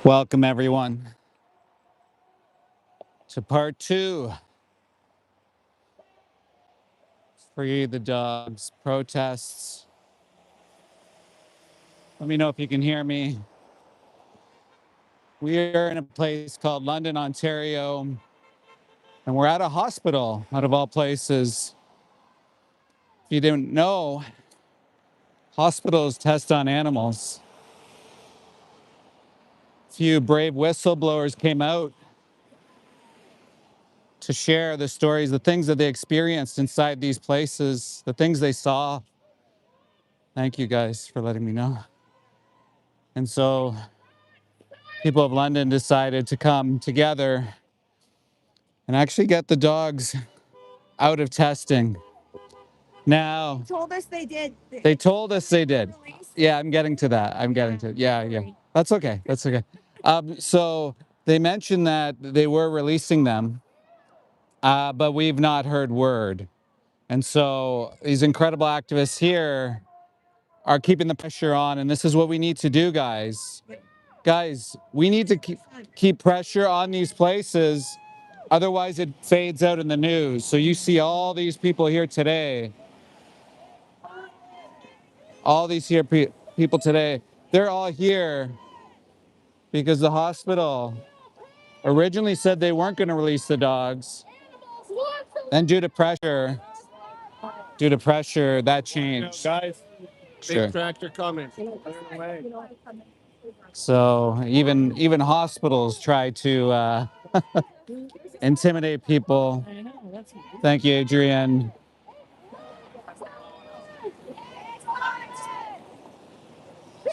Welcome, everyone, to part two. Free the dogs protests. Let me know if you can hear me. We are in a place called London, Ontario, and we're at a hospital, out of all places. If you didn't know, hospitals test on animals. A few brave whistleblowers came out to share the stories, the things that they experienced inside these places, the things they saw. Thank you guys for letting me know. And so people of London decided to come together and actually get the dogs out of testing. Now, Told us they did. they told us they did. Yeah, I'm getting to that. Yeah. That's okay. That's okay. So they mentioned that they were releasing them, but we've not heard word. And so these incredible activists here are keeping the pressure on, and this is what we need to do, guys. Guys, we need to keep pressure on these places. Otherwise, it fades out in the news. So you see all these people here today, all these here people today, they're all here because the hospital originally said they weren't going to release the dogs. Then due to pressure, that changed. Guys, Sure. big tractor coming. So even hospitals try to intimidate people. Thank you, Adrienne.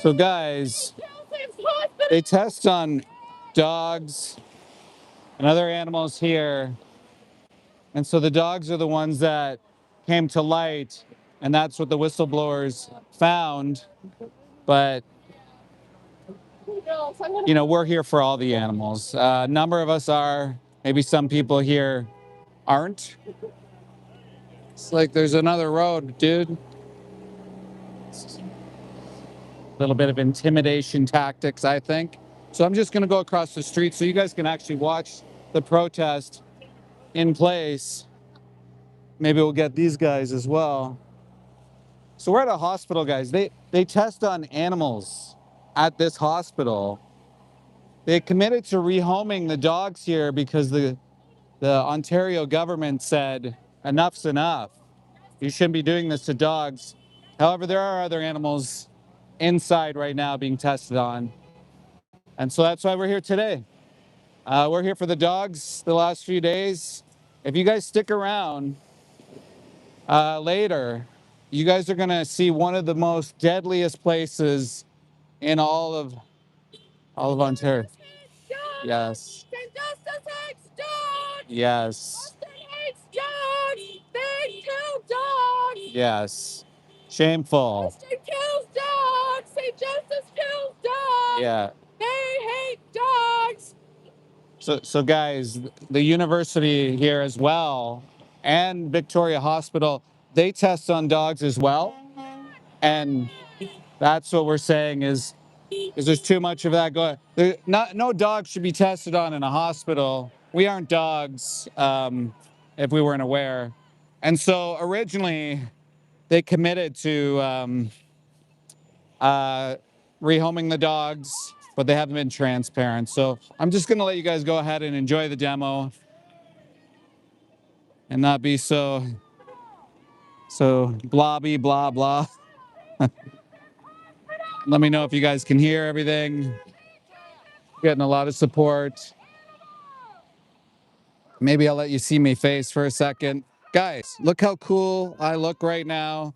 So guys, they test on dogs and other animals here. And so the dogs are the ones that came to light, and that's what the whistleblowers found. But, you know, we're here for all the animals. A number of us are, maybe some people here aren't. It's like there's another road, dude. A little bit of intimidation tactics, I think. So I'm just going to go across the street so you guys can actually watch the protest in place. Maybe we'll get these guys as well. So we're at a hospital, guys. They test on animals at this hospital. They committed to rehoming the dogs here because the Ontario government said enough's enough. You shouldn't be doing this to dogs. However, there are other animals inside right now being tested on. And so that's why we're here today. We're here for the dogs the last few days. If you guys stick around later, you guys are going to see one of the most deadliest places in all of Ontario. Yes. Justice hates dogs. Yes. Justice hates dogs. They kill dogs. Yes. Shameful. Justice kills dogs. Say justice kills dogs. Yeah. They hate dogs. So guys, the university here as well and Victoria Hospital, they test on dogs as well. And that's what we're saying is there's too much of that going. No dog should be tested on in a hospital. We aren't dogs, if we weren't aware. And so originally they committed to rehoming the dogs, but they haven't been transparent. So I'm just going to let you guys go ahead and enjoy the demo and not be so blobby, blah, blah. Let me know if you guys can hear everything. Getting a lot of support. Maybe I'll let you see me face for a second. Guys, look how cool I look right now.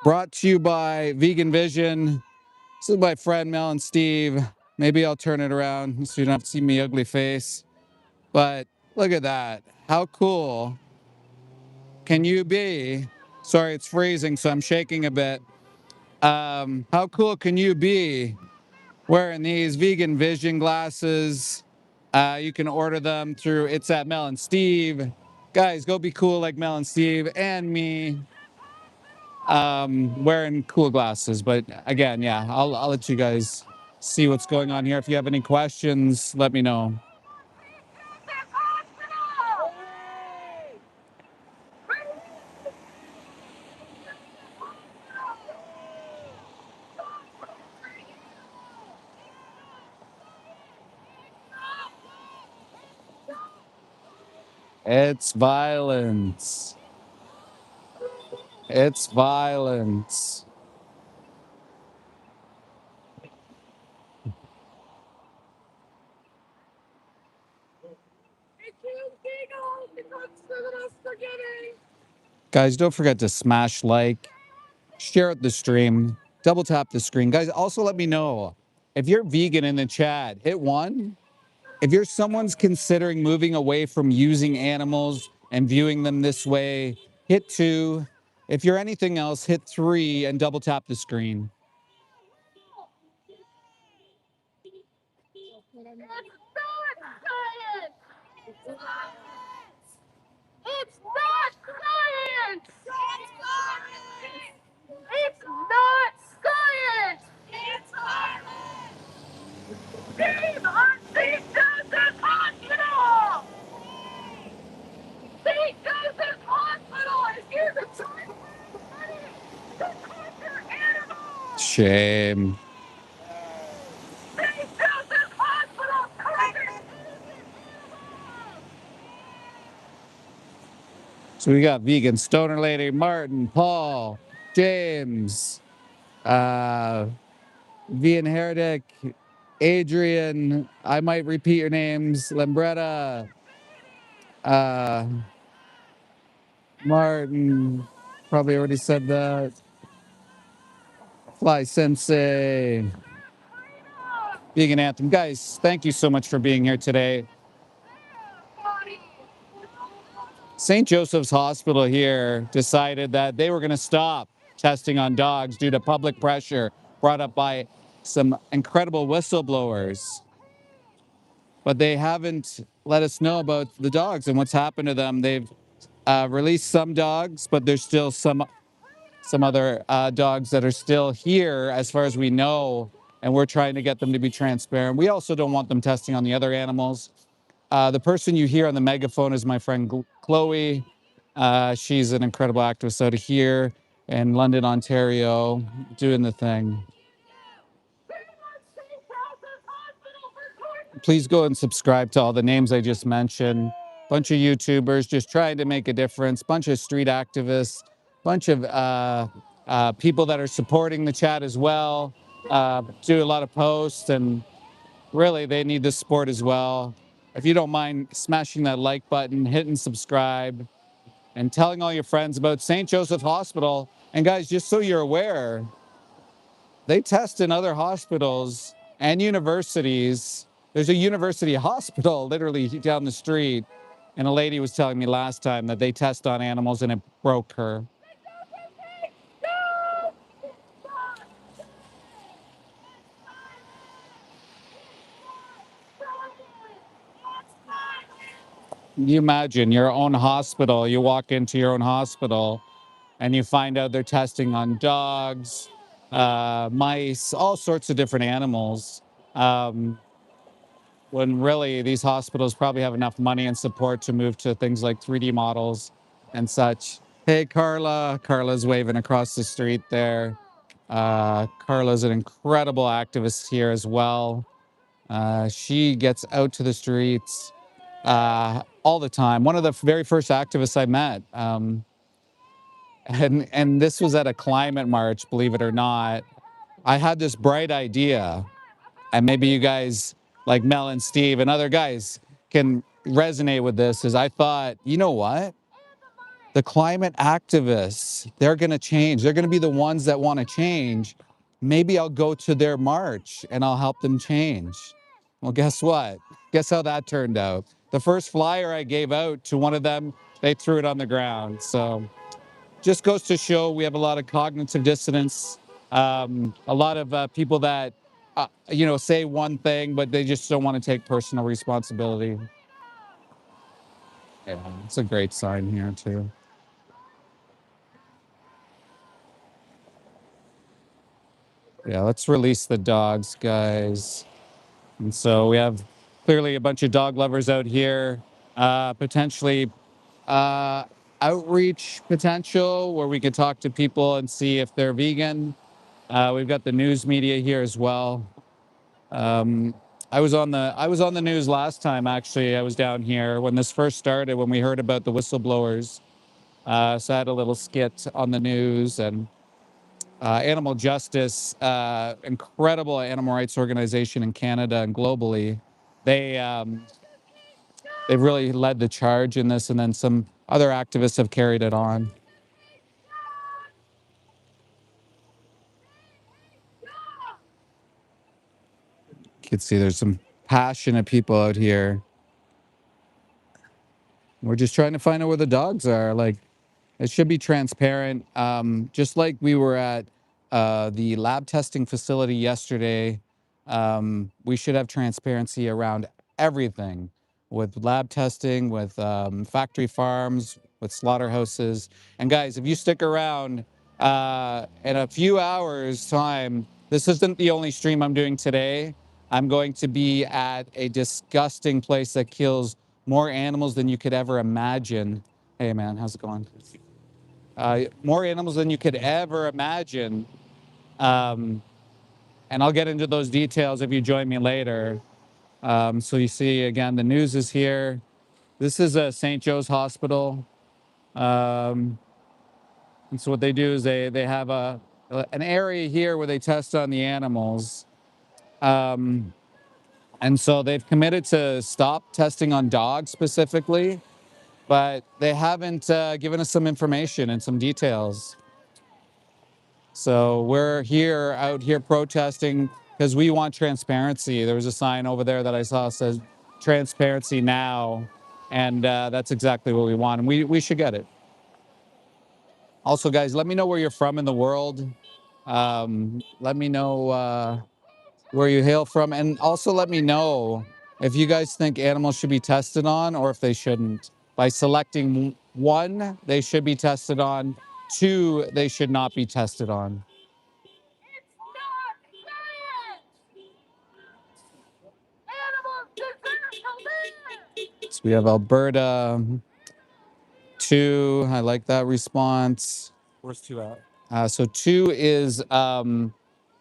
Brought to you by Vegan Vision. This is my friend Mel and Steve. Maybe I'll turn it around so you don't have to see me ugly face. But look at that. How cool can you be? Sorry, it's freezing, so I'm shaking a bit. How cool can you be wearing these Vegan Vision glasses? You can order them through It's at Mel and Steve. Guys, go be cool like Mel and Steve and me. Wearing cool glasses. But again, yeah, I'll let you guys see what's going on here. If you have any questions, let me know. It's violence. It's violence. Guys, don't forget to smash like, share the stream, double tap the screen. Guys, also let me know if you're vegan in the chat, hit 1. If you're someone's considering moving away from using animals and viewing them this way, hit 2. If you're anything else, hit 3 and double tap the screen. It's not science! It's not science! It's violence! Team on St. Joseph's Hospital! St. Joseph's Hospital is here to try to raise money to torture animals! Shame. St. Joseph's Hospital tortures innocent animals! So we got vegan stoner lady, Martin, Paul, James, vegan heretic, Adrian. I might repeat your names. Lambretta, Martin. Probably already said that. Fly Sensei, Vegan Anthem. Guys, thank you so much for being here today. St. Joseph's Hospital here decided that they were going to stop testing on dogs due to public pressure brought up by some incredible whistleblowers. But they haven't let us know about the dogs and what's happened to them. They've released some dogs, but there's still some other dogs that are still here as far as we know, and we're trying to get them to be transparent. We also don't want them testing on the other animals. The person you hear on the megaphone is my friend Chloe. She's an incredible activist out of here in London, Ontario, doing the thing. Please go and subscribe to all the names I just mentioned. Bunch of YouTubers just trying to make a difference. Bunch of street activists. Bunch of people that are supporting the chat as well. Do a lot of posts, and really they need the support as well. If you don't mind smashing that like button, hitting subscribe, and telling all your friends about St. Joseph Hospital. And guys, just so you're aware, they test in other hospitals and universities. There's a university hospital literally down the street. And a lady was telling me last time that they test on animals and it broke her. You imagine your own hospital, you walk into your own hospital and you find out they're testing on dogs, mice, all sorts of different animals. When really these hospitals probably have enough money and support to move to things like 3D models and such. Hey, Carla. Carla's waving across the street there. Carla's an incredible activist here as well. She gets out to the streets all the time. One of the very first activists I met. And this was at a climate march, believe it or not. I had this bright idea, and maybe you guys like Mel and Steve and other guys can resonate with this, is I thought, you know what? The climate activists, they're going to change. They're going to be the ones that want to change. Maybe I'll go to their march and I'll help them change. Well, guess what? Guess how that turned out? The first flyer I gave out to one of them, they threw it on the ground. So just goes to show we have a lot of cognitive dissonance, a lot of people that, say one thing, but they just don't want to take personal responsibility. Yeah, it's a great sign here too. Yeah, let's release the dogs, guys. And so we have clearly a bunch of dog lovers out here, potentially uh, outreach potential where we could talk to people and see if they're vegan. We've got the news media here as well. Um, I was on the news last time. Actually, I was down here when this first started, when we heard about the whistleblowers. So I had a little skit on the news, and Animal Justice, incredible animal rights organization in Canada and globally. They they've really led the charge in this, and then some other activists have carried it on. You can see there's some passionate people out here. We're just trying to find out where the dogs are. Like, it should be transparent. Just like we were at the lab testing facility yesterday, we should have transparency around everything with lab testing, with factory farms, with slaughterhouses. And guys, if you stick around in a few hours' time, this isn't the only stream I'm doing today. I'm going to be at a disgusting place that kills more animals than you could ever imagine. Hey, man, how's it going? More animals than you could ever imagine. Um, and I'll get into those details if you join me later. So you see, again, the news is here. This is a St. Joe's Hospital. And so what they do is they have an area here where they test on the animals. And so they've committed to stop testing on dogs specifically, but they haven't given us some information and some details. So we're out here protesting because we want transparency. There was a sign over there that I saw that says transparency now. And that's exactly what we want. And we should get it. Also, guys, let me know where you're from in the world. Let me know where you hail from. And also let me know if you guys think animals should be tested on or if they shouldn't. By selecting 1, they should be tested on. 2, they should not be tested on. It's not science! Animals deserve to live! So we have Alberta. 2, I like that response. Where's 2 at? So 2 is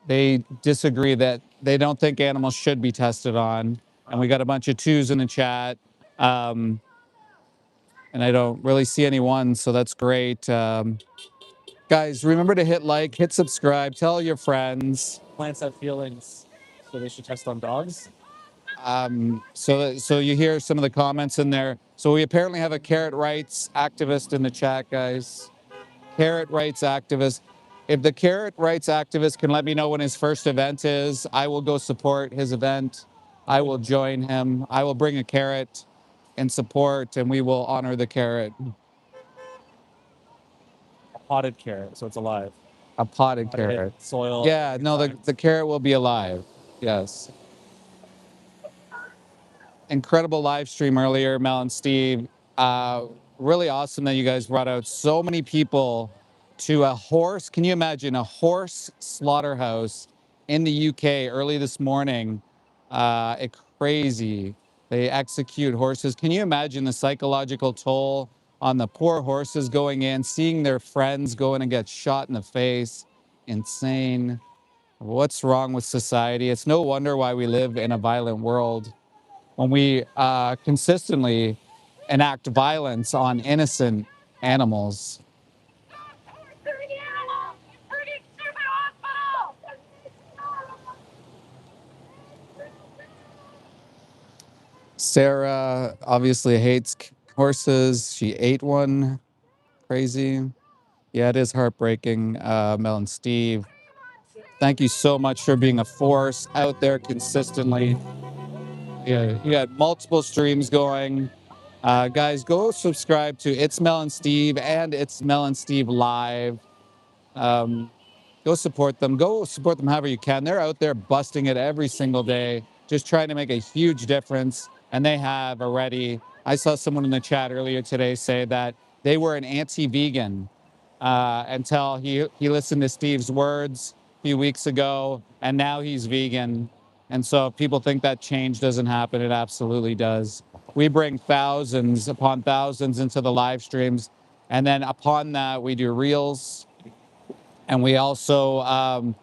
they disagree that they don't think animals should be tested on. And we got a bunch of 2s in the chat. And I don't really see any 1s, so that's great. Guys, remember to hit like, hit subscribe, tell your friends. Plants have feelings, so they should test on dogs. So you hear some of the comments in there. So we apparently have a carrot rights activist in the chat, guys. Carrot rights activist. If the carrot rights activist can let me know when his first event is, I will go support his event. I will join him. I will bring a carrot in support, and we will honor the carrot. A potted carrot, so it's alive. A potted Not hit carrot. soil. Yeah, no, the carrot will be alive. Yes. Incredible live stream earlier, Mel and Steve. Really awesome that you guys brought out so many people to a horse. Can you imagine a horse slaughterhouse in the UK early this morning? Crazy. They execute horses. Can you imagine the psychological toll on the poor horses going in, seeing their friends go in and get shot in the face? Insane. What's wrong with society? It's no wonder why we live in a violent world. When we consistently enact violence on innocent animals. Hurting animals! Hurting stupid hospitals! Sarah obviously hates horses. She ate one. Crazy. Yeah, it is heartbreaking, Mel and Steve. Thank you so much for being a force out there consistently. Yeah, you had multiple streams going. Guys, go subscribe to It's Mel and Steve and It's Mel and Steve Live. Go support them. Go support them however you can. They're out there busting it every single day, just trying to make a huge difference. And they have already. I saw someone in the chat earlier today say that they were an anti-vegan until he listened to Steve's words. few weeks ago, and now he's vegan. And so if people think that change doesn't happen, it absolutely does. We bring thousands upon thousands into the live streams. And then upon that, we do reels, and we also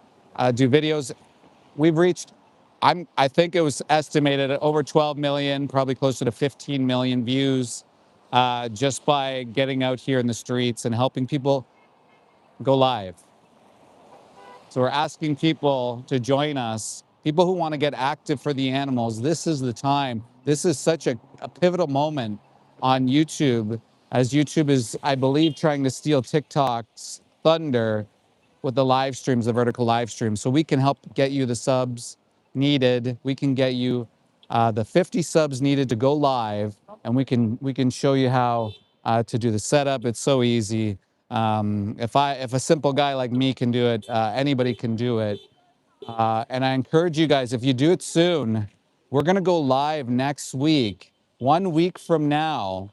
do videos. We've reached, I think it was estimated at over 12 million, probably closer to 15 million views, just by getting out here in the streets and helping people go live. So we're asking people to join us, people who want to get active for the animals. This is the time. This is such a pivotal moment on YouTube, as YouTube is, I believe, trying to steal TikTok's thunder with the live streams, the vertical live streams. So we can help get you the subs needed. We can get you the 50 subs needed to go live, and we can show you how to do the setup. It's so easy. If a simple guy like me can do it, anybody can do it. And I encourage you guys, if you do it soon, we're gonna go live next week, 1 week from now,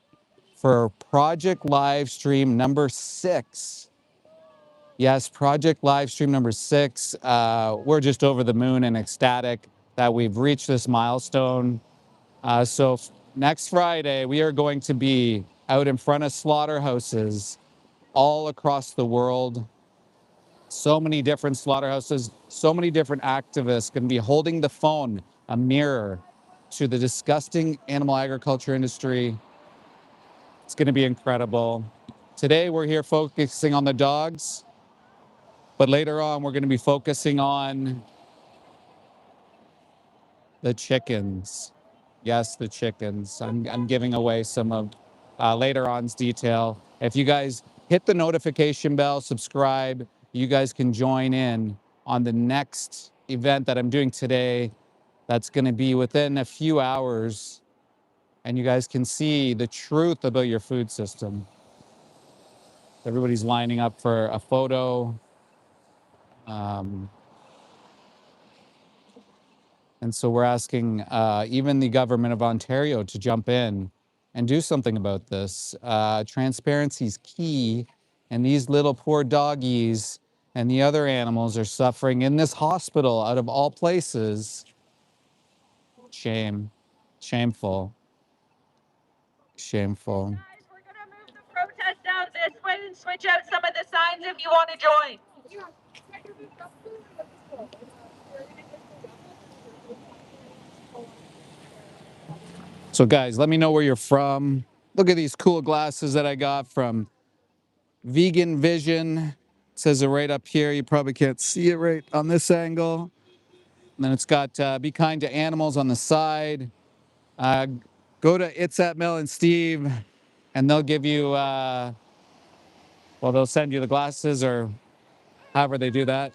for Project Live Stream number 6. Yes, Project Livestream number 6. We're just over the moon and ecstatic that we've reached this milestone. So next Friday, we are going to be out in front of slaughterhouses all across the world. So many different slaughterhouses, so many different activists going to be holding the phone, a mirror to the disgusting animal agriculture industry. It's going to be incredible. Today, we're here focusing on the dogs. But later on, we're going to be focusing on the chickens. Yes, the chickens. I'm giving away some of later on's detail. If you guys hit the notification bell, subscribe, you guys can join in on the next event that I'm doing today. That's going to be within a few hours. And you guys can see the truth about your food system. Everybody's lining up for a photo. And so we're asking even the government of Ontario to jump in and do something about this. Transparency is key, and these little poor doggies and the other animals are suffering in this hospital out of all places. Shame. Shameful. Shameful. Guys, we're gonna move the protest down this way and switch out some of the signs if you want to join. So guys, let me know where you're from. Look at these cool glasses that I got from Vegan Vision. It says it right up here. You probably can't see it right on this angle. And then it's got Be Kind to Animals on the side. Go to It's at Mel and Steve, and they'll give you, well, they'll send you the glasses or however they do that.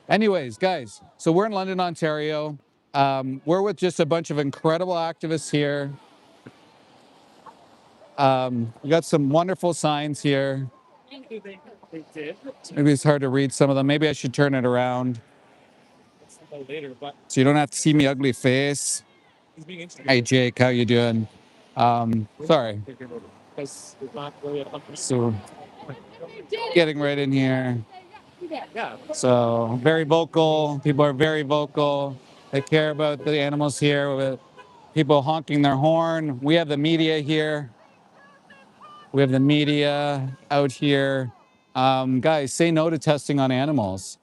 Anyways, guys, so we're in London, Ontario. We're with just a bunch of incredible activists here. We got some wonderful signs here. Maybe it's hard to read some of them. Maybe I should turn it around so you don't have to see me ugly face. Hey, Jake, how you doing? Sorry. So getting right in here. So very vocal. People are very vocal. They care about the animals here. With people honking their horn. We have the media here. We have the media out here. Guys, say no to testing on animals.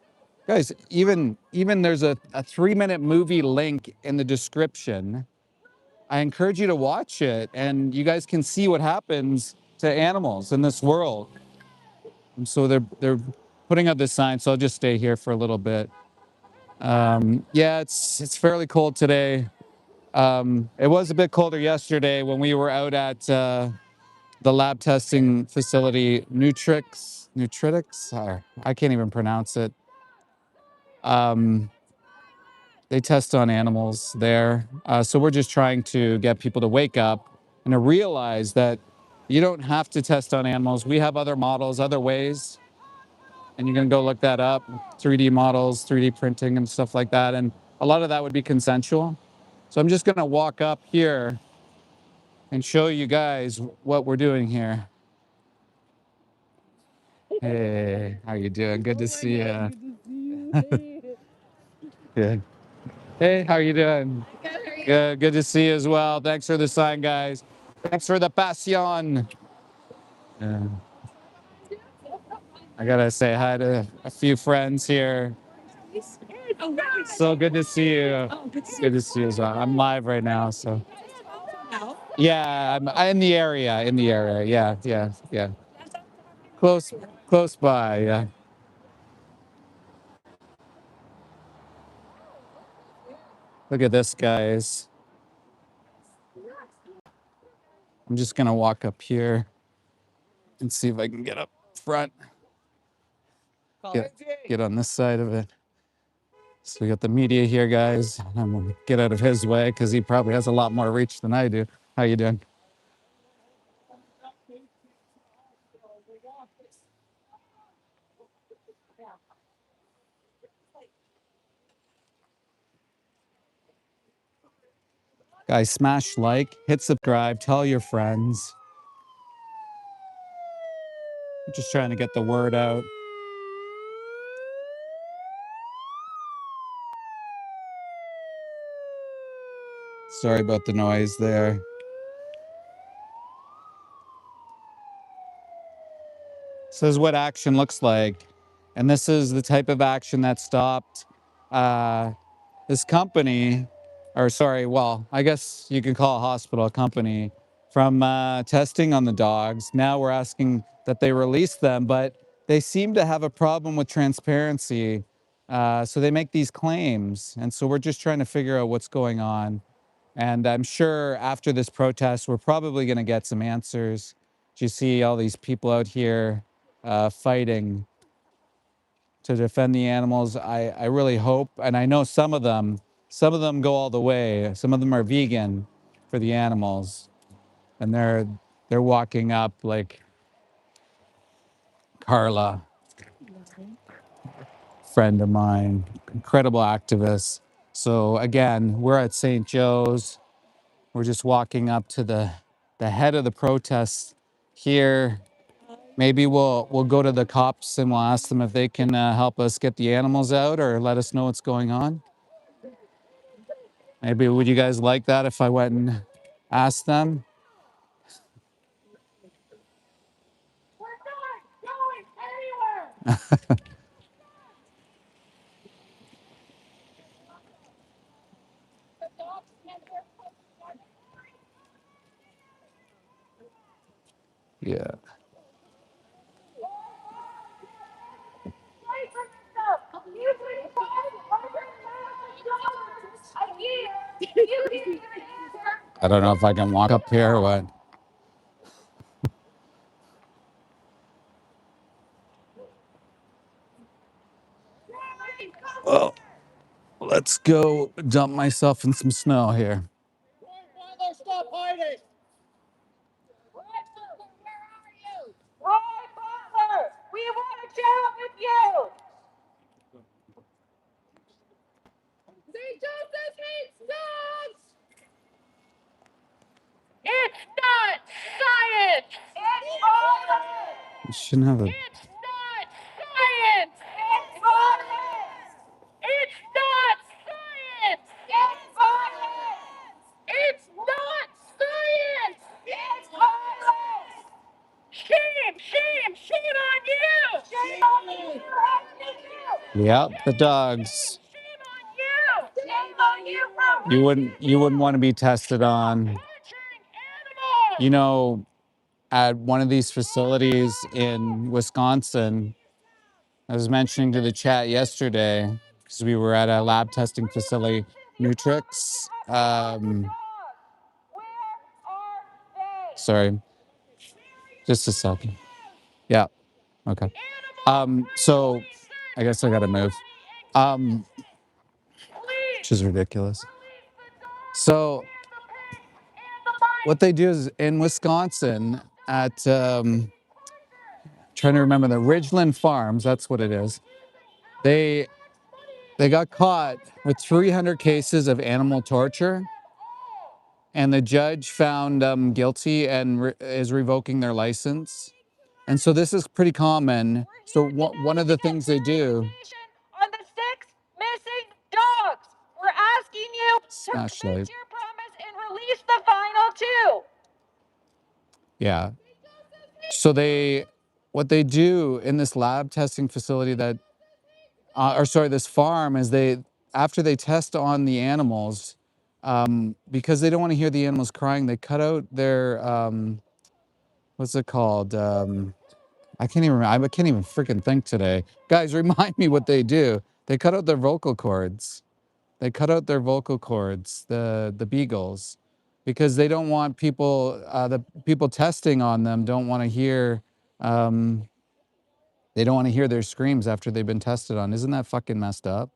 Guys, even there's a 3-minute movie link in the description. I encourage you to watch it, and you guys can see what happens to animals in this world. And so they're putting up this sign, so I'll just stay here for a little bit. Yeah, it's fairly cold today. It was a bit colder yesterday when we were out at the lab testing facility, Nutrix. I can't even pronounce it. They test on animals there. So we're just trying to get people to wake up and to realize that you don't have to test on animals. We have other models, other ways. And you're going to go look that up, 3D models, 3D printing and stuff like that. And a lot of that would be consensual. So I'm just going to walk up here and show you guys what we're doing here. Hey, how you doing? Good to see you. Good. Hey, how are you doing? Good. Good to see you as well. Thanks for the sign, guys. Thanks for the passion. Yeah. I gotta say hi to a few friends here. So good to see you. Good to see you as well. I'm live right now, so. Yeah, I'm in the area. In the area. Yeah, yeah, yeah. Close by. Yeah. Look at this, guys. I'm just gonna walk up here and see if I can get up front. Get on this side of it. So we got the media here, guys. I'm gonna get out of his way because he probably has a lot more reach than I do. How you doing? Guys, smash like, hit subscribe, tell your friends. I'm just trying to get the word out. Sorry about the noise there. This is what action looks like. And this is the type of action that stopped this company, or sorry, well, I guess you can call a hospital a company, from testing on the dogs. Now we're asking that they release them, but they seem to have a problem with transparency. So they make these claims. And so we're just trying to figure out what's going on. And I'm sure after this protest, we're probably going to get some answers. Do you see all these people out here fighting to defend the animals? I really hope, and I know some of them go all the way. Some of them are vegan for the animals, and they're walking up like Carla, friend of mine, incredible activist. So again, we're at St. Joe's. We're just walking up to the head of the protest here. Maybe we'll go to the cops and we'll ask them if they can help us get the animals out or let us know what's going on. Maybe would you guys like that if I went and asked them? We're not going anywhere. Yeah. I don't know if I can walk up here or what. Well, let's go dump myself in some snow here. Stop hiding! Where are you? Roy Butler, we want to chat with you. St. Joseph's hates dogs. It's not science. It's violence. You shouldn't have a. It's not science. It's violence. It's not science. It's violence. It's not science. It's violence. Shame, shame, shame on you. Shame on you. Yep, the dogs. Shame on you. Shame on you. You wouldn't want to be tested on. Torturing animals. You know, at one of these facilities in Wisconsin, I was mentioning to the chat yesterday because we were at a lab testing facility, Nutrix. Sorry, just a second. Yeah, okay. So I guess I gotta move. Which is ridiculous. So what they do is in Wisconsin at trying to remember the Ridgeland Farms, that's what it is. They got caught with 300 cases of animal torture, and the judge found them guilty and is revoking their license. And so this is pretty common. So one of the things they do. On the Smash light. your promise and release the final two. Yeah. So what they do in this lab testing facility that, this farm is after they test on the animals, because they don't want to hear the animals crying, they cut out their, what's it called? I can't even remember. I can't even freaking think today. Guys, remind me what they do. They cut out their vocal cords. They cut out their vocal cords, the beagles, because they don't want people, the people testing on them don't want to hear, um, they don't want to hear their screams after they've been tested on. Isn't that fucking messed up?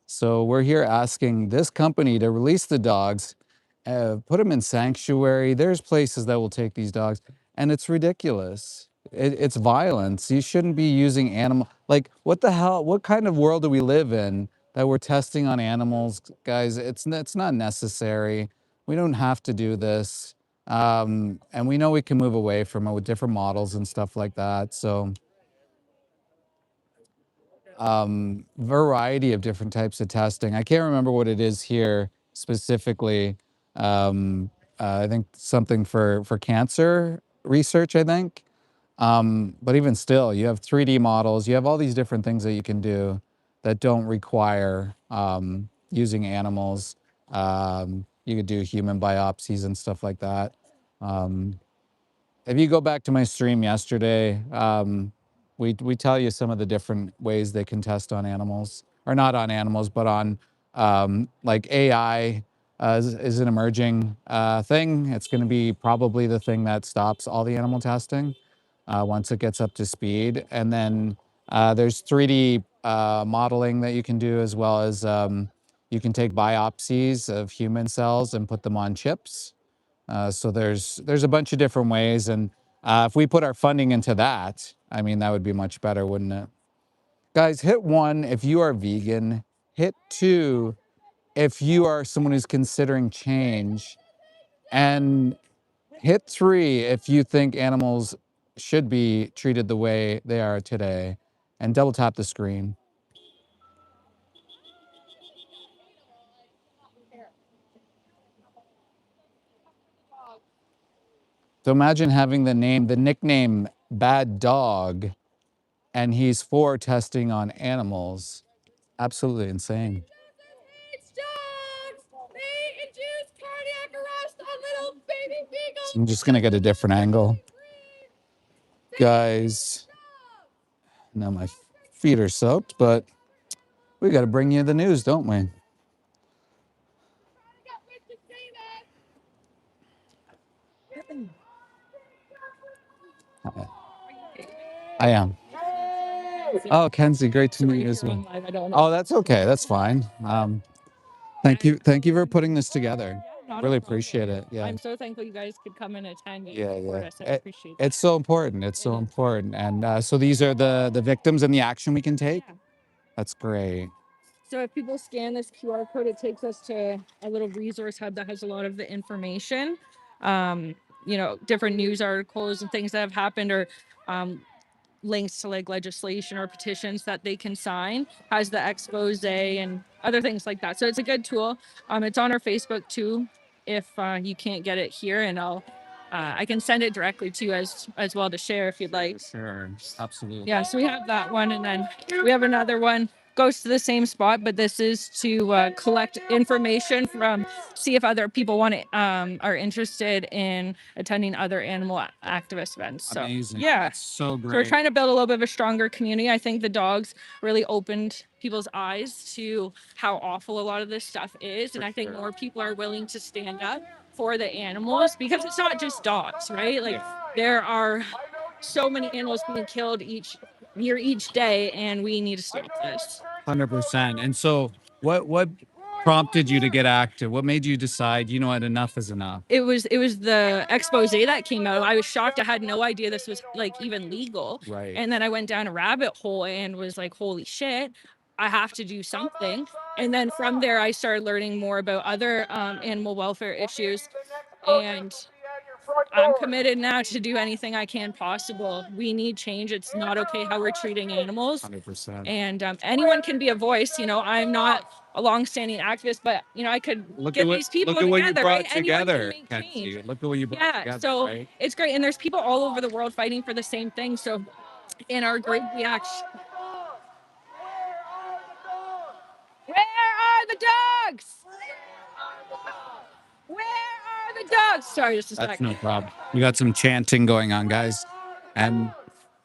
So we're here asking this company to release the dogs, put them in sanctuary. There's places that will take these dogs, and it's ridiculous. It's violence. You shouldn't be using animal. Like, what the hell? What kind of world do we live in that we're testing on animals, guys? It's not necessary. We don't have to do this, and we know we can move away from it with different models and stuff like that. So variety of different types of testing. I can't remember what it is here specifically. I think something for cancer research, I think. But even still, you have 3D models, you have all these different things that you can do that don't require using animals. You could do human biopsies and stuff like that. Um, if you go back to my stream yesterday, we tell you some of the different ways they can test on animals, or not on animals, but on like AI is an emerging thing. It's going to be probably the thing that stops all the animal testing once it gets up to speed. And then there's 3D modeling that you can do, as well as you can take biopsies of human cells and put them on chips. So there's a bunch of different ways, and if we put our funding into that, I mean, that would be much better, wouldn't it? Guys, hit 1 if you are vegan. Hit 2 if you are someone who's considering change, and hit 3 if you think animals should be treated the way they are today, and double tap the screen. So imagine having the nickname Bad Dog, and he's for testing on animals. Absolutely insane. It's dogs. They induce cardiac arrest on little baby beagles. So I'm just gonna get a different angle. Guys, now my feet are soaked, but we gotta bring you the news, don't we? I am. Oh, Kenzie, great to meet you as well. Oh, that's okay. That's fine. Thank you for putting this together. Really appreciate it. Yeah. I'm so thankful you guys could come and attend and Yeah, support yeah. us. I appreciate that. It's so important. It's so important. And so these are the victims and the action we can take. Yeah. That's great. So if people scan this QR code, it takes us to a little resource hub that has a lot of the information, different news articles and things that have happened, or links to like legislation or petitions that they can sign, has the expose and other things like that. So it's a good tool. It's on our Facebook too, if you can't get it here, and I can send it directly to you as well to share if you'd like. Sure, absolutely. Yeah, so we have that one, and then we have another one, goes to the same spot, but this is to collect information from, see if other people are interested in attending other animal activist events. So Amazing. yeah, That's so great. so we're trying to build a little bit of a stronger community. I think the dogs really opened people's eyes to how awful a lot of this stuff is, and I think more people are willing to stand up for the animals, because it's not just dogs, right? Like there are so many animals being killed each day, and we need to stop this. 100%. And so what prompted you to get active? What made you decide, you know what, enough is enough? It was the expose that came out. I was shocked. I had no idea this was like even legal. Right. And then I went down a rabbit hole and was like, holy shit, I have to do something. And then from there, I started learning more about other animal welfare issues. And I'm committed now to do anything I can possible. We need change. It's not okay how we're treating animals. 100%. And anyone can be a voice. I'm not a long-standing activist, but I could get these people look at what you together, brought right? Anyone can together, make change. Kenzie. Look at what you brought Yeah, together, so right? it's great, and there's people all over the world fighting for the same thing. So in our group, we actually. Where are the dogs? Where are the dogs? Sorry, just a That's second. no problem. We got some chanting going on, guys, and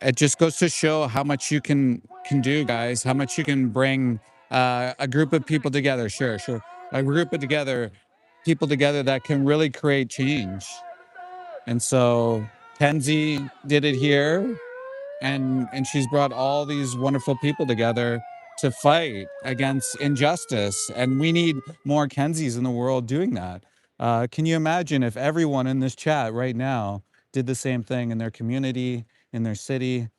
it just goes to show how much you can do, guys. How much you can bring a group of people together. Sure, a group of people together that can really create change. And so Kenzie did it here, and she's brought all these wonderful people together to fight against injustice, and we need more Kenzies in the world doing that. Can you imagine if everyone in this chat right now did the same thing in their community, in their city?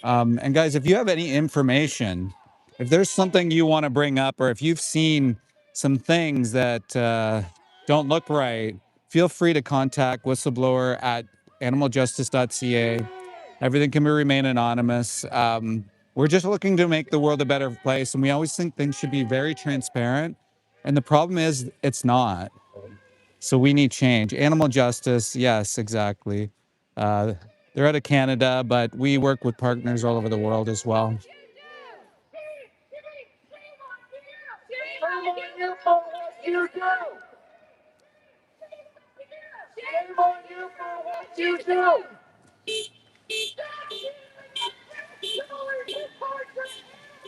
And guys, if you have any information, if there's something you want to bring up, or if you've seen some things that don't look right, feel free to contact whistleblower at animaljustice.ca. Everything can remain anonymous. We're just looking to make the world a better place, and we always think things should be very transparent. And the problem is, it's not. So we need change. Animal justice, yes, exactly. They're out of Canada, but we work with partners all over the world as well.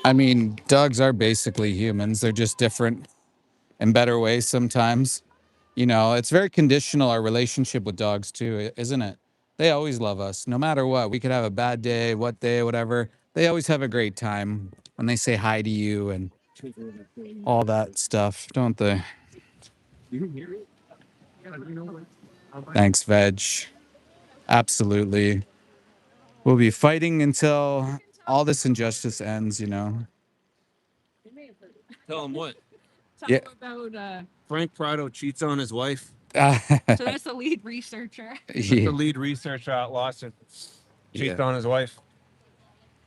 I mean, dogs are basically humans. They're just different in better ways sometimes. It's very conditional, our relationship with dogs too, isn't it? They always love us, no matter what. We could have a bad day, what day, whatever. They always have a great time when they say hi to you and all that stuff, don't they? Thanks, Veg. Absolutely. We'll be fighting until all this injustice ends. Tell him what? Yeah. About Frank Prado cheats on his wife. so that's the lead researcher. That's the lead researcher at Lawson. Cheats on his wife.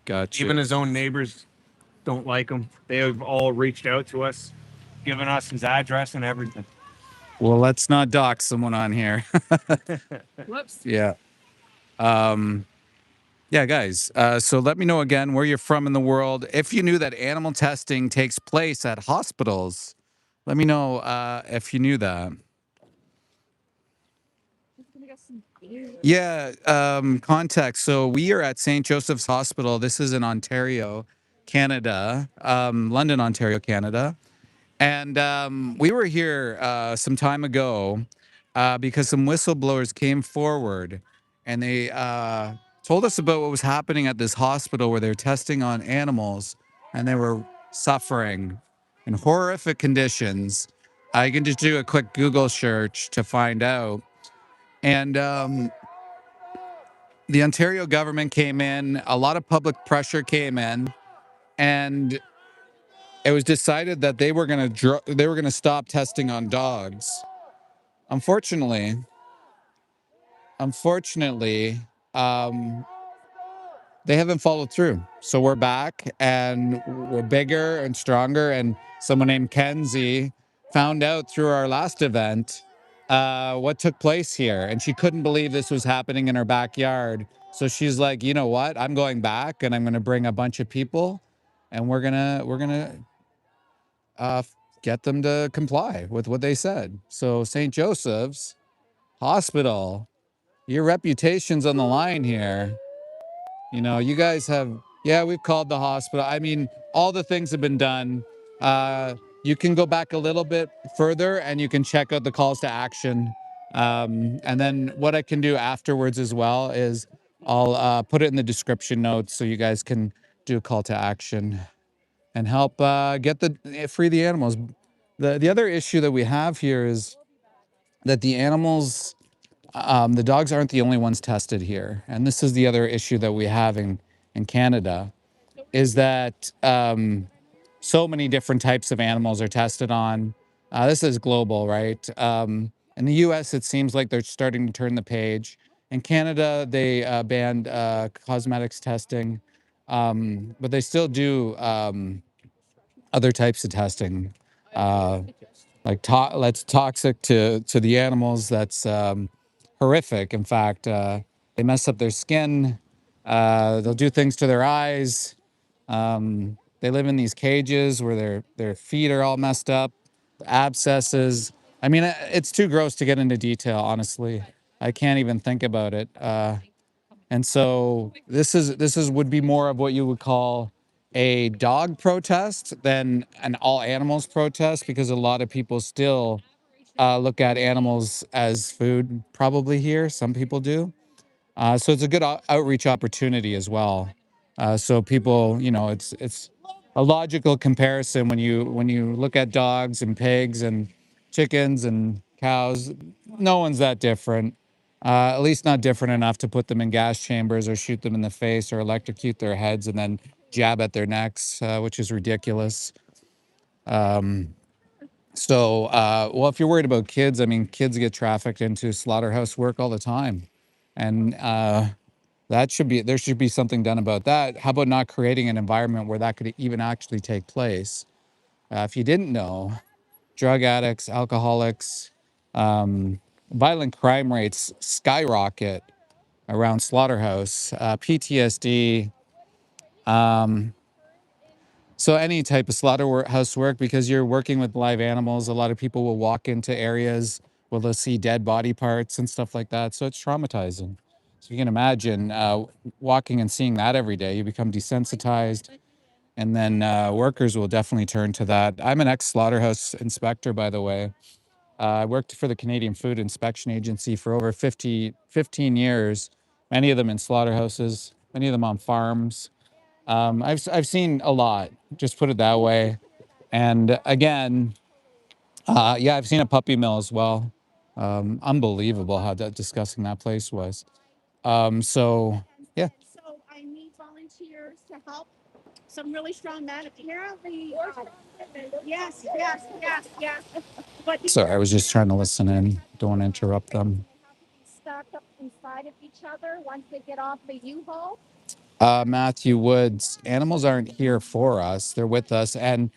Gotcha. Even his own neighbors don't like him. They have all reached out to us, given us his address and everything. Well, let's not dox someone on here. Whoops. Yeah. Yeah, guys. So let me know again where you're from in the world. If you knew that animal testing takes place at hospitals, let me know if you knew that. Yeah, context. So we are at St. Joseph's Hospital. This is in Ontario, Canada, London, Ontario, Canada. And we were here some time ago because some whistleblowers came forward and they told us about what was happening at this hospital where they're testing on animals and they were suffering in horrific conditions. You can just do a quick Google search to find out. And the Ontario government came in, a lot of public pressure came in, and it was decided that they were going to stop testing on dogs. Unfortunately, they haven't followed through. So we're back and we're bigger and stronger. And someone named Kenzie found out through our last event what took place here, and she couldn't believe this was happening in her backyard. So she's like, you know what? I'm going back, and I'm going to bring a bunch of people, and we're gonna get them to comply with what they said. So St. Joseph's Hospital, your reputation's on the line here. You guys have, yeah, we've called the hospital. I mean, all the things have been done. You can go back a little bit further and you can check out the calls to action. And then what I can do afterwards as well is I'll put it in the description notes so you guys can do a call to action and help free the animals. The other issue that we have here is that the animals, the dogs aren't the only ones tested here. And this is the other issue that we have in Canada, is that so many different types of animals are tested on. This is global, right? In the US, it seems like they're starting to turn the page. In Canada, they banned cosmetics testing, but they still do other types of testing. uh, that's toxic to the animals. That's horrific. In fact, they mess up their skin. They'll do things to their eyes. They live in these cages where their feet are all messed up, abscesses. I mean, it's too gross to get into detail. Honestly, I can't even think about it. And so this is would be more of what you would call a dog protest than an all animals protest, because a lot of people still look at animals as food. Probably here, some people do. So it's a good outreach opportunity as well. So people, it's a logical comparison when you look at dogs and pigs and chickens and cows. No one's that different. At least not different enough to put them in gas chambers or shoot them in the face or electrocute their heads and then jab at their necks, which is ridiculous. Well, if you're worried about kids, I mean, kids get trafficked into slaughterhouse work all the time, and there should be something done about that. How about not creating an environment where that could even actually take place? If you didn't know, drug addicts, alcoholics, um, violent crime rates skyrocket around slaughterhouse, PTSD. Um, so any type of slaughterhouse work, because you're working with live animals, a lot of people will walk into areas where they'll see dead body parts and stuff like that. So it's traumatizing. So you can imagine walking and seeing that every day, you become desensitized. And then workers will definitely turn to that. I'm an ex-slaughterhouse inspector, by the way. I worked for the Canadian Food Inspection Agency for over 15 years, many of them in slaughterhouses, many of them on farms. I've seen a lot, just put it that way. And again, yeah, I've seen a puppy mill as well. Unbelievable how disgusting that place was. So yeah. So I need volunteers to help some really strong men. Apparently, yes, yes, yes, yes. But sorry, I was just trying to listen in. Don't want to interrupt them. Stacked up inside of each other once they get off the U-Haul. Matthew Woods, animals aren't here for us. They're with us. And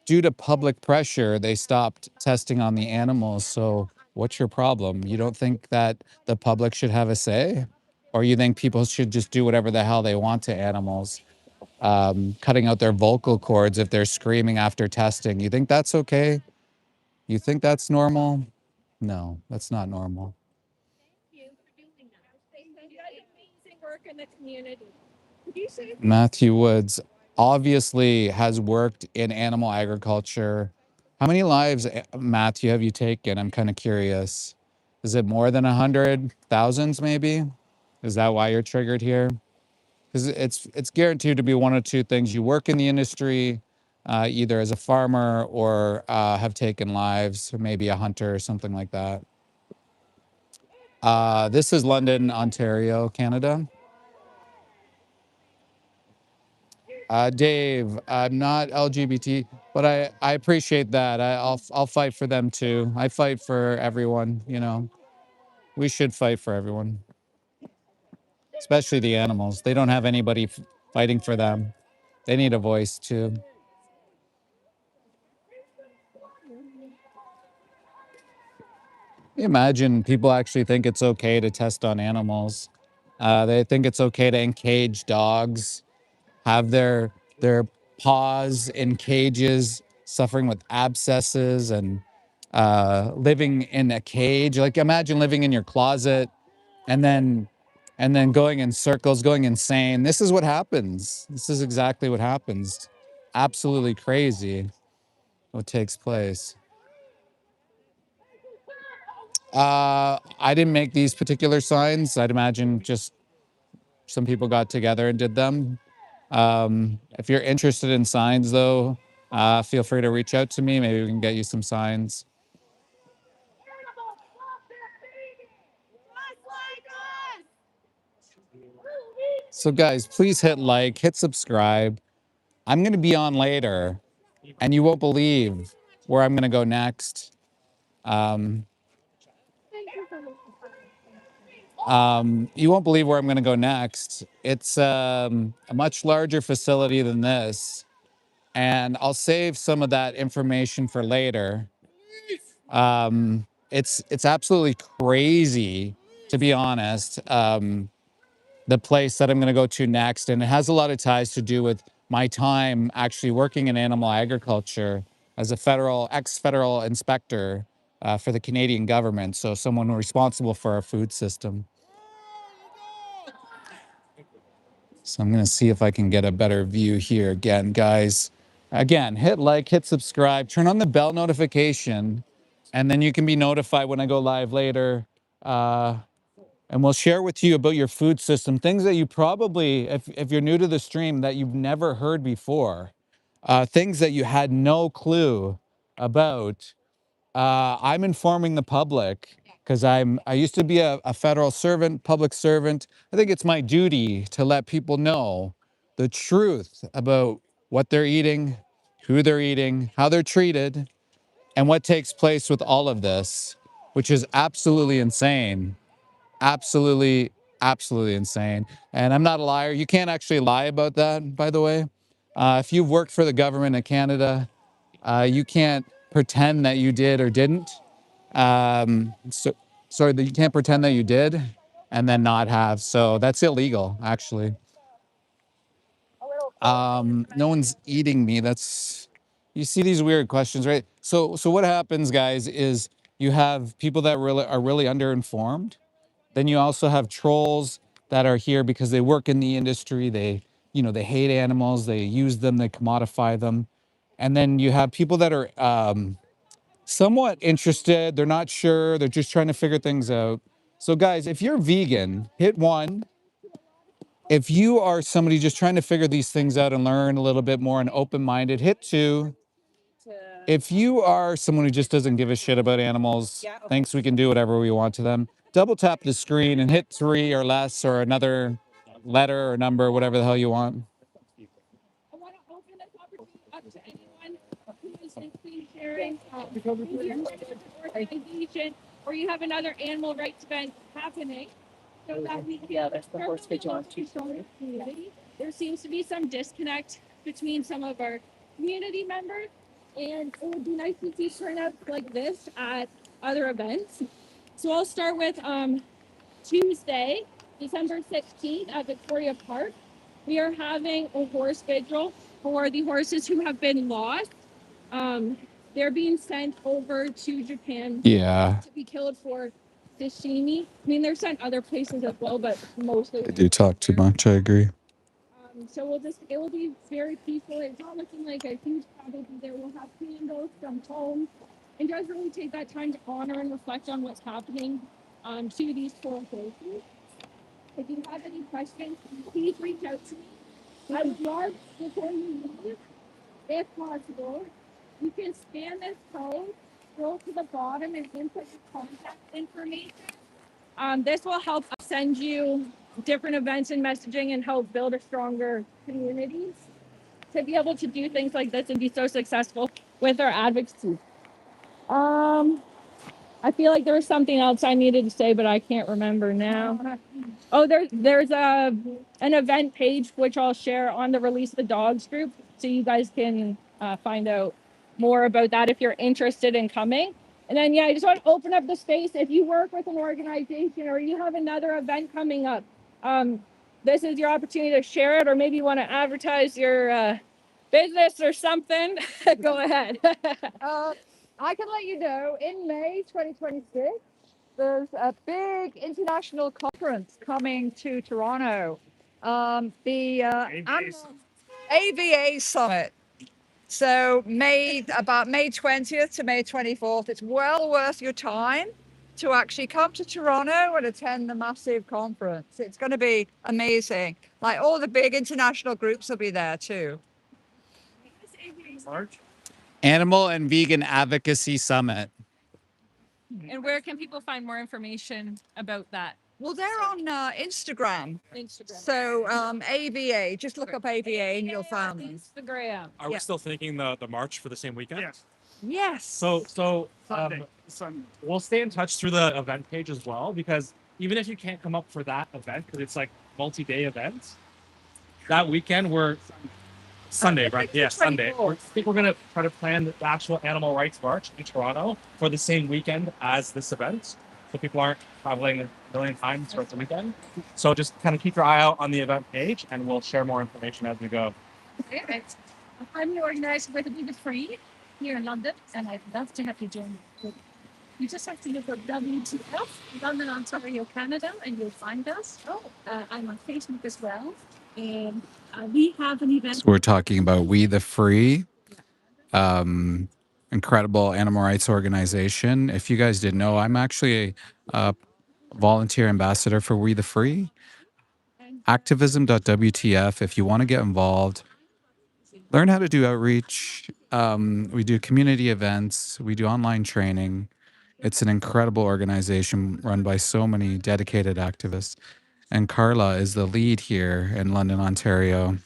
due to public pressure, they stopped testing on the animals. So what's your problem? You don't think that the public should have a say? Or you think people should just do whatever the hell they want to animals? Cutting out their vocal cords if they're screaming after testing. You think that's okay? You think that's normal? No, that's not normal. Thank you for doing that. You guys amazing work in the community. Matthew Woods obviously has worked in animal agriculture. How many lives, Matthew, have you taken? I'm kind of curious. Is it more than 100, thousands maybe? Is that why you're triggered here? Because it's guaranteed to be one or two things. You work in the industry, either as a farmer or have taken lives, or maybe a hunter or something like that. This is London, Ontario, Canada. Dave, I'm not LGBT, but I appreciate that. I'll fight for them too. I fight for everyone. We should fight for everyone, especially the animals. They don't have anybody fighting for them. They need a voice too. Imagine people actually think it's okay to test on animals. They think it's okay to encage dogs, have their paws in cages, suffering with abscesses and living in a cage. Like imagine living in your closet and then going in circles, going insane. This is what happens. This is exactly what happens. Absolutely crazy what takes place. I didn't make these particular signs. I'd imagine just some people got together and did them. If you're interested in signs, though, feel free to reach out to me. Maybe we can get you some signs. So, guys, please hit like, hit subscribe. I'm going to be on later, and you won't believe where I'm going to go next. You won't believe where I'm going to go next. It's a much larger facility than this. and I'll save some of that information for later. It's absolutely crazy, to be honest. The place that I'm going to go to next, and it has a lot of ties to do with my time actually working in animal agriculture as a ex-federal inspector for the Canadian government. So someone responsible for our food system. So I'm going to see if I can get a better view here again, guys. Again, hit like, hit subscribe, turn on the bell notification, and then you can be notified when I go live later. And we'll share with you about your food system, things that you probably, if you're new to the stream, that you've never heard before, things that you had no clue about. I'm informing the public because I used to be a federal servant, public servant. I think it's my duty to let people know the truth about what they're eating, who they're eating, how they're treated, and what takes place with all of this, which is absolutely insane. Absolutely, absolutely insane. And I'm not a liar. You can't actually lie about that, by the way. If you've worked for the government of Canada, you can't pretend that you did or didn't. Sorry, that you can't pretend that you did and then not have. So that's illegal, actually. No one's eating me. You see these weird questions, right? So what happens, guys, is you have people that are really underinformed. Then you also have trolls that are here because they work in the industry. They hate animals. They use them. They commodify them. And then you have people that are somewhat interested. They're not sure. They're just trying to figure things out. So guys, if you're vegan, hit 1. If you are somebody just trying to figure these things out and learn a little bit more and open-minded, hit 2. If you are someone who just doesn't give a shit about animals, thinks we can do whatever we want to them, double tap the screen and hit 3 or less or another letter or number, whatever the hell you want. I want to open this opportunity up to anyone who is interested in sharing. If you're part of an organization or you have another animal rights event happening, so that we can that's the horse community. There seems to be some disconnect between some of our community members, and it would be nice to see turnouts like this at other events. So I'll start with Tuesday, December 16th at Victoria Park. We are having a horse vigil for the horses who have been lost. They're being sent over to Japan Yeah, to be killed for sashimi. I mean, they're sent other places as well, but mostly I do talk too much. I agree. so it will be very peaceful. It's not looking like a huge crowd over there. We'll have candles from home. And just really take that time to honor and reflect on what's happening to these poor horses. If you have any questions, please reach out to me. I would love, before you leave, if possible, you can scan this code, scroll to the bottom, and input your contact information. This will help send you different events and messaging and help build a stronger community to be able to do things like this and be so successful with our advocacy. I feel like there was something else I needed to say, but I can't remember now. Oh, there's an event page which I'll share on the Release the Dogs group, so you guys can find out more about that if you're interested in coming. And then I just want to open up the space. If you work with an organization or you have another event coming up, this is your opportunity to share it, or maybe you want to advertise your business or something. Go ahead. I can let you know in May 2026, there's a big international conference coming to Toronto. The AVA Summit. So about May 20th to May 24th. It's well worth your time to actually come to Toronto and attend the massive conference. It's going to be amazing. Like all the big international groups will be there too. March? Animal and Vegan Advocacy Summit. And where can people find more information about that? Well, they're on Instagram. Instagram. So AVA, just look up AVA and you'll find them. Instagram. Are we still thinking the march for the same weekend? Yes. Yes. So Sunday. we'll stay in touch through the event page as well, because even if you can't come up for that event, because it's like multi-day events, that weekend we're Sunday, I right? think Yeah, it's the Sunday. I 24th. think we're gonna try to plan the actual animal rights march in Toronto for the same weekend as this event, so people aren't traveling a million times for the weekend. So just kind of keep your eye out on the event page, and we'll share more information as we go. Perfect. I'm the organizer with Be Free here in London, and I'd love to have you join. You just have to look up WTF, London, Ontario, Canada, and you'll find us. I'm on Facebook as well. And we have an event. So we're talking about We the Free, incredible animal rights organization. If you guys didn't know, I'm actually a volunteer ambassador for We the Free. Activism.wtf. If you want to get involved, learn how to do outreach. We do community events. We do online training. It's an incredible organization run by so many dedicated activists. And Carla is the lead here in London, Ontario.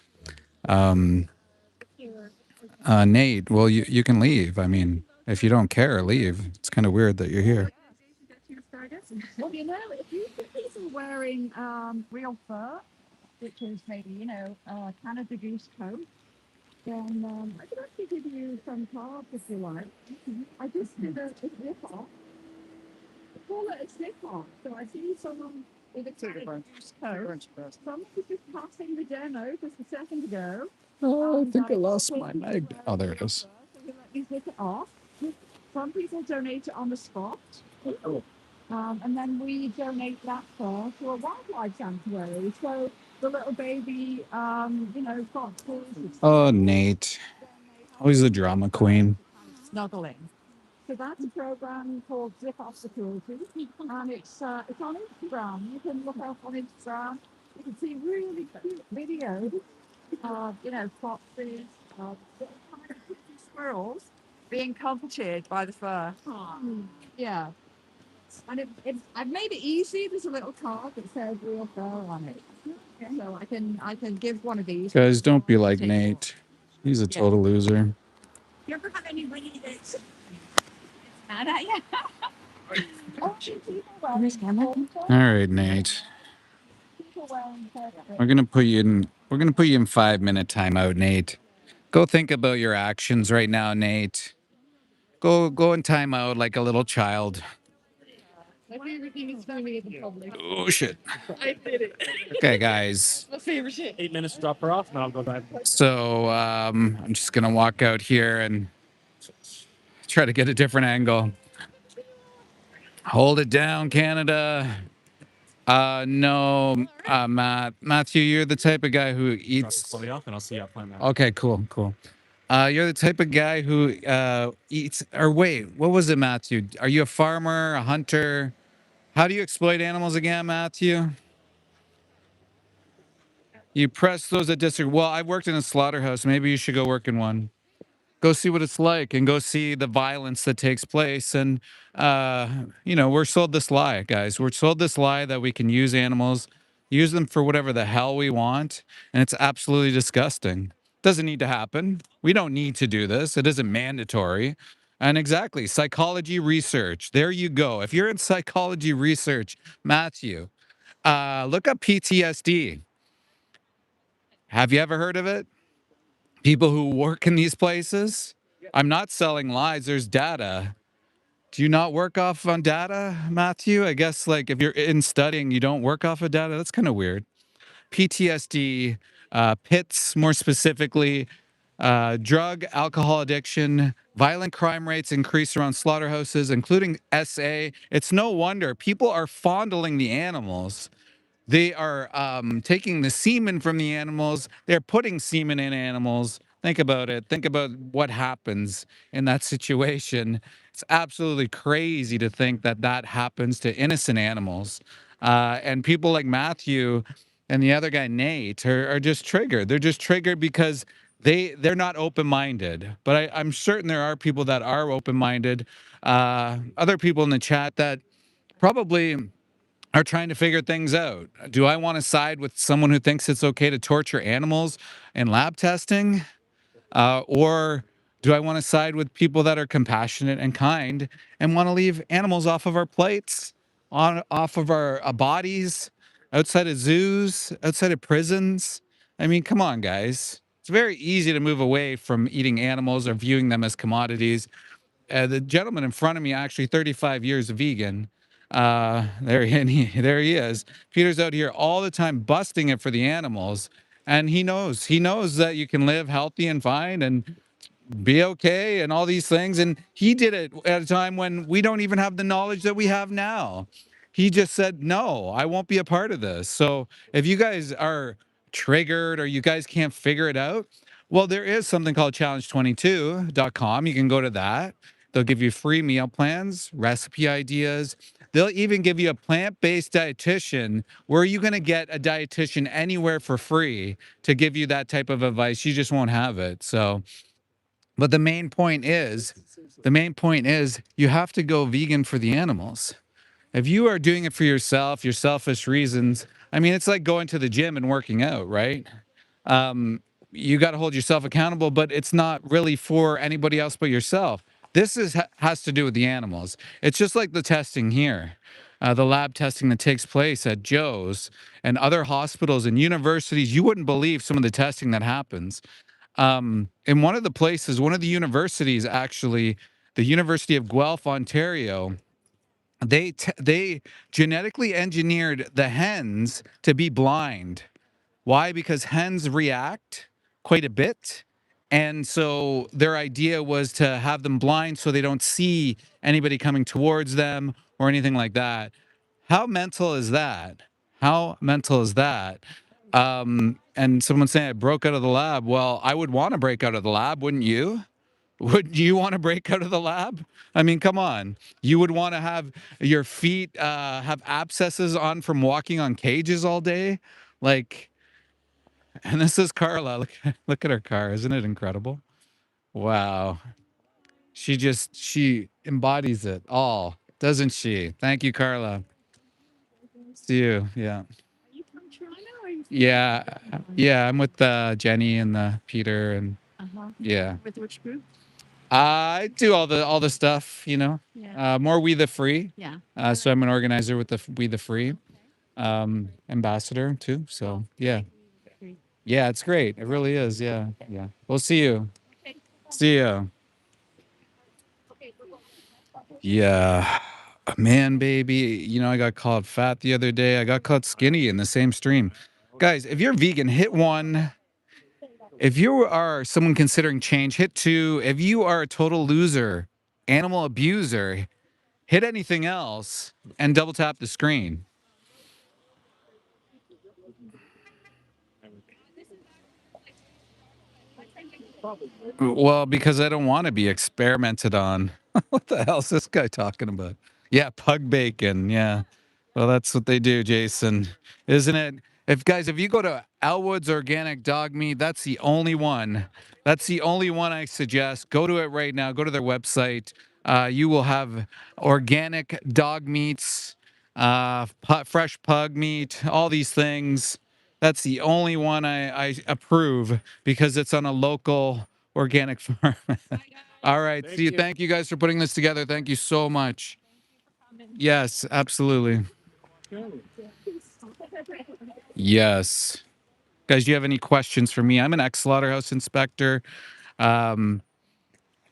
Nate, well, you can leave. I mean, if you don't care, leave. It's kind of weird that you're here. Well, if you see people wearing real fur, which is maybe, Canada Goose coat, then I could actually give you some cards if you like. I just did a zip off. I call it a zip off. So I see someone with a Canada Goose coat. Someone was just passing the demo just a second ago. Oh, I think I lost my mag. Oh, there it is. So we let you zip it off. Some people donate it on the spot. And then we donate that fur to a wildlife sanctuary. So the little baby, foxes. Oh, Nate. Always the drama queen. Snuggling. So that's a program called Zip Off Security, and it's on Instagram. You can look up on Instagram. You can see really cute videos of foxes, little tiny squirrels being comforted by the fur. Yeah. And I've made it easy. There's a little card that says real fur on it. So I can give one of these. Guys, don't be like Nate. He's a total loser. You ever have anybody that's mad at you? All right, Nate. We're gonna put you in 5-minute timeout, Nate. Go think about your actions right now, Nate. Go in timeout like a little child. My favorite thing is filming it in public. Oh shit. I did it. Okay, guys. My favorite shit. 8 minutes to drop her off, and I'll go back. So I'm just gonna walk out here and try to get a different angle. Hold it down, Canada. No, Matthew, you're the type of guy who eats. Chloe off, and I'll see you at Planet. Okay, cool. You're the type of guy who eats. Or wait, what was it, Matthew? Are you a farmer, a hunter? How do you exploit animals again, Matthew? You press those that disagree. Well, I've worked in a slaughterhouse. Maybe you should go work in one. Go see what it's like and go see the violence that takes place. And, we're sold this lie, guys. We're sold this lie that we can use animals, use them for whatever the hell we want. And it's absolutely disgusting. Doesn't need to happen. We don't need to do this. It isn't mandatory. And exactly, psychology research. There you go. If you're in psychology research, Matthew, look up PTSD. Have you ever heard of it? People who work in these places? I'm not selling lies. There's data. Do you not work off on data, Matthew? I guess like if you're in studying, you don't work off of data. That's kind of weird. PTSD, PITS more specifically, drug, alcohol addiction, violent crime rates increase around slaughterhouses, including SA. It's no wonder people are fondling the animals. They are taking the semen from the animals. They're putting semen in animals. Think about it. Think about what happens in that situation. It's absolutely crazy to think that that happens to innocent animals. And people like Matthew and the other guy, Nate, are just triggered. They're just triggered because they're not open-minded. But I'm certain there are people that are open-minded. Other people in the chat that probably are trying to figure things out. Do I want to side with someone who thinks it's okay to torture animals in lab testing? Or do I want to side with people that are compassionate and kind and want to leave animals off of our plates, off of our bodies, outside of zoos, outside of prisons? I mean, come on, guys. it's very easy to move away from eating animals or viewing them as commodities. The gentleman in front of me, actually 35 years vegan. There he is. Peter's out here all the time busting it for the animals, and he knows that you can live healthy and fine and be okay and all these things. And he did it at a time when we don't even have the knowledge that we have now. He just said, no, I won't be a part of this. So if you guys are triggered or you guys can't figure it out, well, there is something called challenge22.com. You can go to that. They'll give you free meal plans, recipe ideas. They'll even give you a plant-based dietitian where you're going to get a dietitian anywhere for free to give you that type of advice. You just won't have it. So, but the main point is you have to go vegan for the animals. If you are doing it for yourself, your selfish reasons, I mean, it's like going to the gym and working out, right? You got to hold yourself accountable, but it's not really for anybody else but yourself. Has to do with the animals. It's just like the testing here, the lab testing that takes place at Joe's and other hospitals and universities. You wouldn't believe some of the testing that happens. In one of the universities, actually, the University of Guelph, Ontario, they genetically engineered the hens to be blind. Why? Because hens react quite a bit. And so their idea was to have them blind so they don't see anybody coming towards them or anything like that. How mental is that? How mental is that? And someone saying I broke out of the lab. Well, I would want to break out of the lab, wouldn't you? Would you want to break out of the lab? I mean, come on. You would want to have your feet have abscesses on from walking on cages all day? Like, and this is Carla. Look at her car. Isn't it incredible? Wow. She embodies it all, doesn't she? Thank you, Carla. See you. Yeah. Are you from Toronto or are you from Yeah. Yeah. I'm with Jenny and Peter and Uh-huh. yeah. With which group? I do all the stuff, Yeah. more We the Free. Yeah. So I'm an organizer with the We the Free ambassador too. So yeah. Yeah, it's great. It really is. Yeah. Yeah. We'll see you. See you. Yeah. Man, baby, I got called fat the other day. I got called skinny in the same stream. Guys, if you're vegan, hit 1. If you are someone considering change, hit 2. If you are a total loser, animal abuser, hit anything else and double tap the screen. Well, because I don't want to be experimented on. What the hell's this guy talking about? Yeah, pug bacon. Yeah. Well, that's what they do, Jason. Isn't it? If you go to Elwood's Organic Dog Meat, that's the only one. That's the only one I suggest. Go to it right now. Go to their website. You will have organic dog meats, fresh pug meat, all these things. That's the only one I approve because it's on a local organic farm. All right. See you. Thank you guys for putting this together. Thank you so much. Yes, absolutely. Yes. Guys, do you have any questions for me? I'm an ex-slaughterhouse inspector. Um,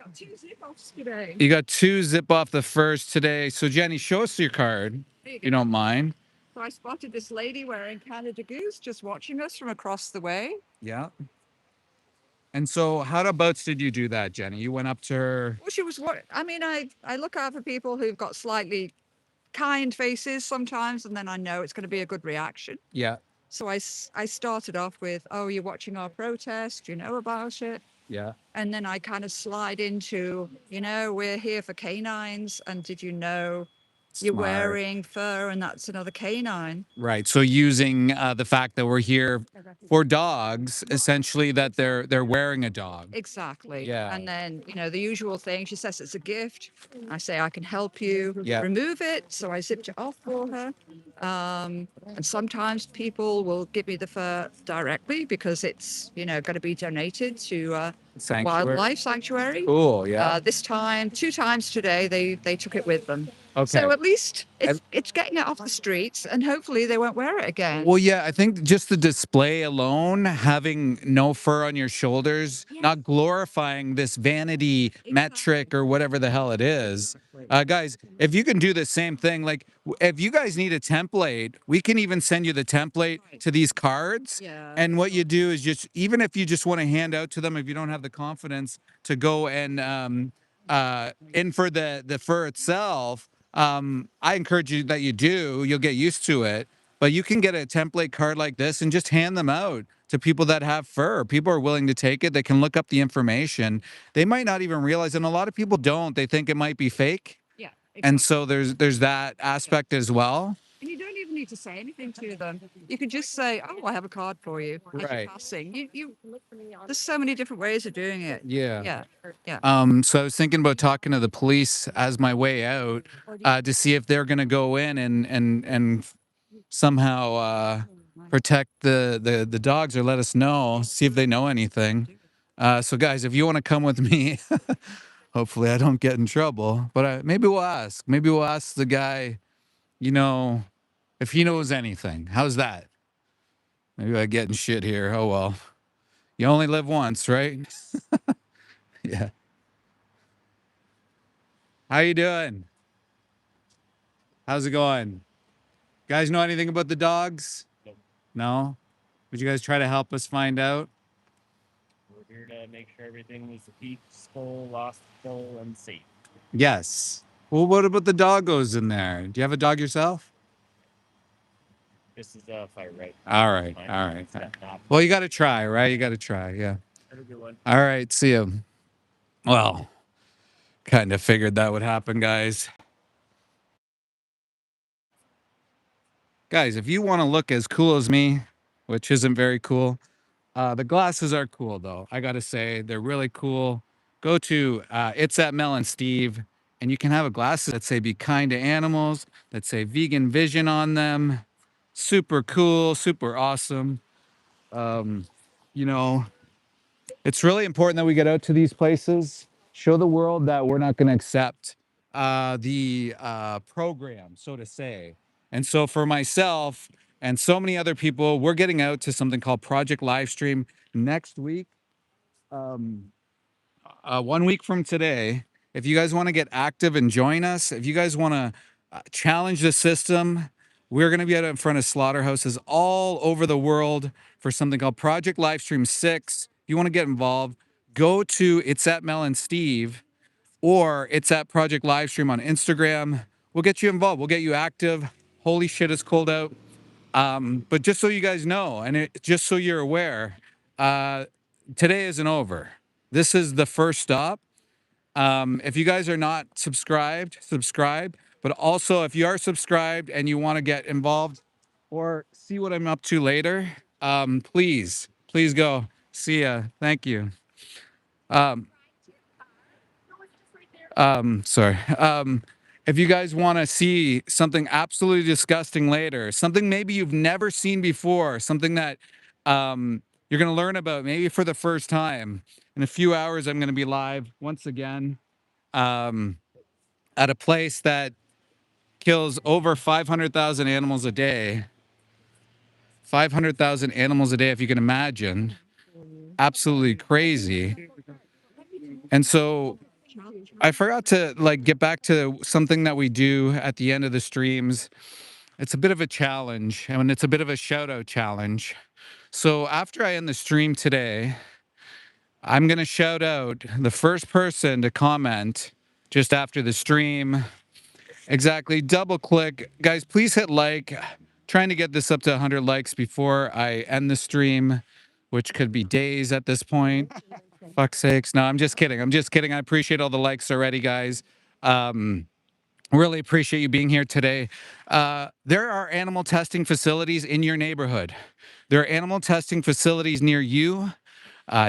Got 2 zip-offs today. you got 2 zip off the first today. So Jenny, show us your card. There you If you go. don't mind. So I spotted this lady wearing Canada Goose just watching us from across the way. Yeah. And so how abouts did you do that, Jenny? You went up to her. Well, she was what I mean, I look out for people who've got slightly kind faces sometimes, and then I know it's going to be a good reaction. Yeah. So I started off with, "Oh, you're watching our protest. Do you know about it?" Yeah. And then I kind of slide into, we're here for canines, and did you know you're Smart. wearing fur, and that's another canine. Right. So using the fact that we're here for dogs, essentially that they're wearing a dog. Exactly. Yeah. And then, the usual thing, she says it's a gift. I say, I can help you Yeah. remove it. So I zipped it off for her. And sometimes people will give me the fur directly because it's, going to be donated to Sanctuary. wildlife sanctuary. Cool. Yeah. This time, 2 times today, they took it with them. Okay. So at least it's getting it off the streets, and hopefully they won't wear it again. Well, yeah, I think just the display alone, having no fur on your shoulders, not glorifying this vanity metric or whatever the hell it is. Guys, if you can do the same thing, like if you guys need a template, we can even send you the template to these cards. Yeah. And what you do is just, even if you just want to hand out to them, if you don't have the confidence to go and in for the fur itself, I encourage you that you do. You'll get used to it. But you can get a template card like this and just hand them out to people that have fur. People are willing to take it. They can look up the information. They might not even realize, and a lot of people don't. They think it might be fake. Yeah. And so there's that aspect as well. And you don't even need to say anything to them. You can just say, "Oh, I have a card for you." As you're Right. passing. There's so many different ways of doing it. Yeah. Yeah. So I was thinking about talking to the police as my way out to see if they're going to go in and somehow protect the dogs or let us know, see if they know anything. So guys, if you want to come with me, hopefully I don't get in trouble, but maybe we'll ask. Maybe we'll ask the guy, if he knows anything. How's that? Maybe I get in shit here. Oh well. You only live once, right? Yeah. How you doing? How's it going? Guys know anything about the dogs? No? Would you guys try to help us find out? We're here to make sure everything is peaceful, lawful, and safe. Yes. Well, what about the doggos in there? Do you have a dog yourself? This is a fire right. All right. All right. Well, you got to try, right? You got to try. Yeah. Have a good one. All right. See you. Well, kind of figured that would happen, guys. Guys, if you want to look as cool as me, which isn't very cool, the glasses are cool, though. I got to say, they're really cool. Go to It's at Mel and Steve, and you can have a glasses that say be kind to animals, that say vegan vision on them. Super cool, super awesome. It's really important that we get out to these places, show the world that we're not going to accept the program, so to say. And so for myself and so many other people, we're getting out to something called Project Livestream next week. 1 week from today. If you guys want to get active and join us, if you guys want to challenge the system, we're going to be out in front of slaughterhouses all over the world for something called Project Livestream 6. If you want to get involved, go to It's at Mel and Steve, or It's at Project Livestream on Instagram. We'll get you involved. We'll get you active. Holy shit, it's cold out. But just so you guys know, and just so you're aware, today isn't over. This is the first stop. If you guys are not subscribed, subscribe. But also, if you are subscribed and you want to get involved or see what I'm up to later, please go. See ya. Thank you. Sorry. If you guys want to see something absolutely disgusting later, something maybe you've never seen before, something that you're going to learn about maybe for the first time. In a few hours, I'm going to be live once again at a place that kills over 500,000 animals a day. 500,000 animals a day, if you can imagine. Absolutely crazy. And so I forgot to get back to something that we do at the end of the streams. It's a bit of a challenge, and it's a bit of a shout out challenge. So after I end the stream today, I'm going to shout out the first person to comment just after the stream. Exactly. Double click. Guys, please hit like. Trying to get this up to 100 likes before I end the stream, which could be days at this point. Fuck's sakes. No, I'm just kidding. I appreciate all the likes already, guys. Really appreciate you being here today. There are animal testing facilities in your neighborhood. There are animal testing facilities near you,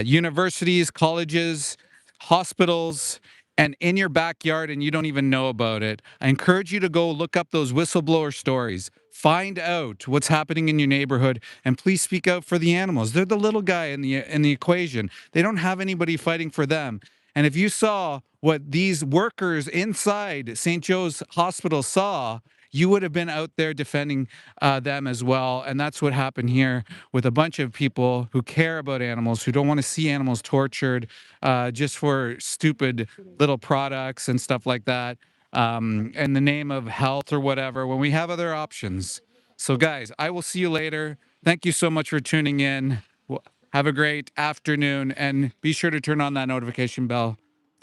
universities, colleges, hospitals, and in your backyard and you don't even know about it. I encourage you to go look up those whistleblower stories. Find out what's happening in your neighborhood and please speak out for the animals. They're the little guy in the equation. They don't have anybody fighting for them. And if you saw what these workers inside St. Joe's Hospital saw, you would have been out there defending them as well. And that's what happened here with a bunch of people who care about animals, who don't want to see animals tortured just for stupid little products and stuff like that in the name of health or whatever, when we have other options. So, guys, I will see you later. Thank you so much for tuning in. Have a great afternoon, and be sure to turn on that notification bell